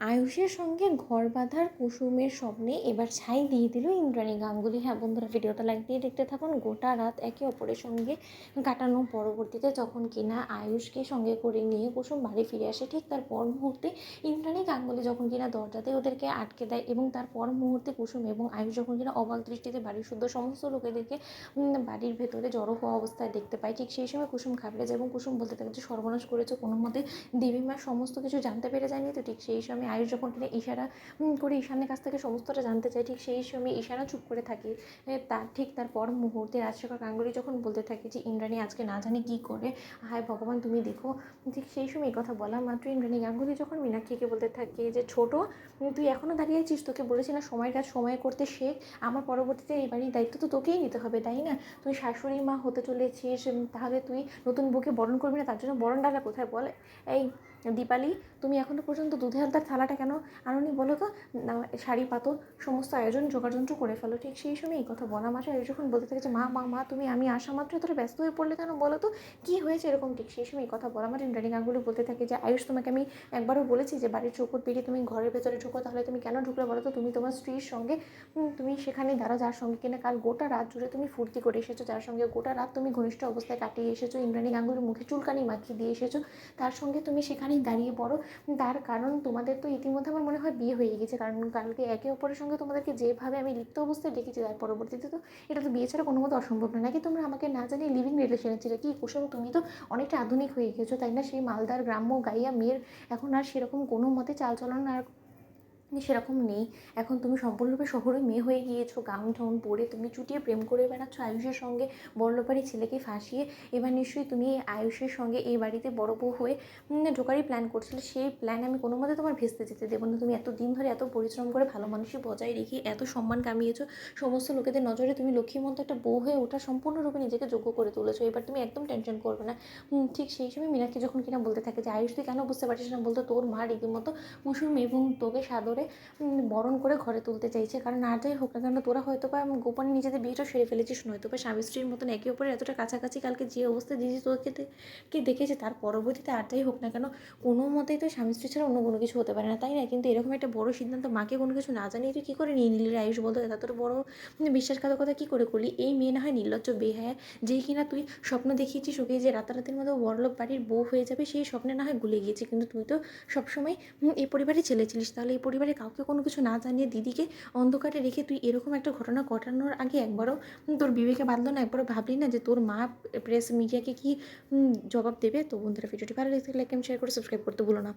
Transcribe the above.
আয়ুষের সঙ্গে ঘর বাঁধার কুসুমের স্বপ্নে এবার ছাই দিয়ে দিল ইন্দ্রাণী গাঙ্গুলি। হ্যাঁ বন্ধুরা, ভিডিওটা লাইক দিয়ে দেখতে থাকুন। গোটা রাত একে অপরের সঙ্গে কাটানো পরবর্তীতে যখন কিনা আয়ুষকে সঙ্গে করে নিয়ে কুসুম বাড়ি ফিরে আসে, ঠিক তার পর মুহূর্তে ইন্দ্রাণী গাঙ্গুলি যখন কিনা দরজাতে ওদেরকে আটকে দেয় এবং তার পর মুহূর্তে কুসুম এবং আয়ুষ যখন কিনা অবাক দৃষ্টিতে বাড়ির শুদ্ধ সমস্ত লোকেদেরকে বাড়ির ভেতরে জড়ো হওয়া অবস্থায় দেখতে পায়, ঠিক সেই সময় কুসুম ঘাবড়ে যায় এবং কুসুম বলতে থাকে যে সর্বনাশ করেছে, কোনো মতে দেবীমা সমস্ত কিছু জানতে পেরে যায়নি তো। ঠিক সেই সময় আয়ুষ যখন কিনা ইশারা করে ঈশানের কাছ থেকে সমস্তটা জানতে চায়, ঠিক সেই সময় ঈশানও চুপ করে থাকে। তার পর মুহূর্তে রাজশেখর গাঙ্গুলি যখন বলতে থাকে যে ইন্দ্রাণী আজকে না জানি কী করে, হায় ভগবান তুমি দেখো। ঠিক সেই সময় এই কথা বলা মাত্র ইন্দ্রাণী গাঙ্গুলি যখন মীনাক্ষীকে বলতে থাকে যে ছোটো, তুই এখনও দাঁড়িয়ে আছিস, তোকে বলেছি না সময়ের কাজ সময়ে করতে শেখ। আমার পরবর্তীতে এই বাড়ির দায়িত্ব তো তোকেই নিতে হবে, তাই না? তুই শাশুড়ি মা হতে চলেছিস, তাহলে তুই নতুন বউকে বরণ করবি না? তার জন্য বরণ ডালা কোথায় বল? এই দীপালি, তুমি এখনও পর্যন্ত দুধে হালদার থালাটা কেন আনোনি বলো তো? শাড়ি পাতর সমস্ত আয়োজন যোগাযন্ত্র করে ফেলো। ঠিক সেই সময় এই কথা বলা মাত্র আয়ুষ যখন বলতে থাকে যে মা মা মা তুমি আমি আসা মাত্র এতটা ব্যস্ত হয়ে পড়লে কেন বলো তো, কী হয়েছে এরকম? ঠিক সেই সময় এই কথা বলা মাত্র ইন্দ্রাণী গাঙ্গুলি বলতে থাকে যে আয়ুষ, তোমাকে আমি একবারও বলেছি যে বাড়ির চৌকট পেরিয়ে তুমি ঘরের ভেতরে ঢুকো, তাহলে তুমি কেন ঢুকলে বলো তো? তুমি তোমার স্ত্রীর সঙ্গে তুমি সেখানে দাঁড়াও, যার সঙ্গে কিনা কাল গোটা রাত জুড়ে তুমি ফুর্তি করে এসেছো, যার সঙ্গে গোটা রাত তুমি ঘনিষ্ঠ অবস্থায় কাটিয়ে এসেছো, ইন্দ্রাণী গাঙ্গুলির মুখে চুলকানি মাখিয়ে দিয়ে এসেছো, তার সঙ্গে তুমি সেখানেই দাঁড়িয়ে পড়ো। তার কারণ তোমাদের তো ইতিমধ্যে আমার মনে হয় বিয়ে হয়ে গেছে, কারণ কালকে একে অপরের সঙ্গে তোমাদেরকে যেভাবে আমি লিপ্ত অবস্থায় দেখেছি, তার পরবর্তীতে তো এটা তো বিয়ে ছাড়া কোনো মতো অসম্ভব না। নাকি তোমরা আমাকে না জানিয়ে লিভিং রিলেশনে ছিলে? কি কুসুম, তুমি তো অনেকটা আধুনিক হয়ে গেছো, তাই না? সেই মালদার গ্রাম্য গাইয়া মেয়ের এখন আর সেরকম কোনো মতে চালচলন আর সেরকম নেই। এখন তুমি সম্পূর্ণরূপে শহরে মেয়ে হয়ে গিয়েছো, গাউন টাউন পরে তুমি চুটিয়ে প্রেম করে বেড়াচ্ছ আয়ুষের সঙ্গে, বড়লোকবাড়ির ছেলেকে ফাঁসিয়ে। এবার নিশ্চয়ই তুমি আয়ুষের সঙ্গে এই বাড়িতে বড় বউ হয়ে ঢোকারই প্ল্যান করছিলে। সেই প্ল্যান আমি কোনো মতে তোমার ভেস্তে যেতে দেবো না। তুমি এত দিন ধরে এত পরিশ্রম করে ভালো মানুষই বজায় রেখে এত সম্মান কামিয়েছো, সমস্ত লোকেদের নজরে তুমি লক্ষ্মীর মতো একটা বউ হয়ে ওঠা সম্পূর্ণরূপে নিজেকে যোগ্য করে তুলেছো। এবার তুমি একদম টেনশন করবে না। ঠিক সেই সময় মীনাক্ষী যখন কিনা বলতে থাকে যে আয়ুষ তুই কেন বুঝতে পারছিস না বলতো, তোর মা রীতিমতো কুসুম এবং তোকে সাদরে বরণ করে ঘরে তুলতে চাইছে। কারণ আর যাই হোক না কেন, তোরা হয়তো বা গোপনে নিজেদের বিয়েটা সেরে ফেলেছিস, নয়তো বা স্বামী স্ত্রীর মতন একে অপরের এতটা কাছাকাছি কালকে যে অবস্থা দিদি তোকে কে দেখেছে, তার পরবর্তীতে আর যাই হোক না কেন কোনো মতেই তো স্বামী স্ত্রী ছাড়া অন্য কোনো কিছু হতে পারে না, তাই না? কিন্তু এরকম একটা বড় সিদ্ধান্ত মাকে কোনো কিছু না জানিয়ে তুই কী করে নিয়ে নিলি রে আয়ুষ? বলতো এটা তোর বড় বিশ্বাসঘাতকতা কী করে করলি? এই মেয়ে না হয় নির্লজ্জ বেহায়া, যেই কিনা তুই স্বপ্ন দেখিয়েছিস ওকে যে রাতারাতির মধ্যে বড়লোক বাড়ির বউ হয়ে যাবে, সেই স্বপ্নে না হয় গুলে গিয়েছে, কিন্তু তুই তো সবসময় এই পরিবারে ছেলে ছিলিস। তাহলে এই পরিবারে কাউকে কোনো কিছু না জানিয়ে দিদিকে অন্ধকারে রেখে তুই এরকম একটা ঘটনা ঘটানোর আগে একবারও তোর বিবেকে বাঁধলো না? একবারও ভাবলি না যে তোর মা প্রেস মিডিয়াকে কি জবাব দেবে? তো বন্ধুরা, ভিডিওটি ভালো লেগে থাকলে লাইক এন্ড শেয়ার করে সাবস্ক্রাইব করতে ভুলো না।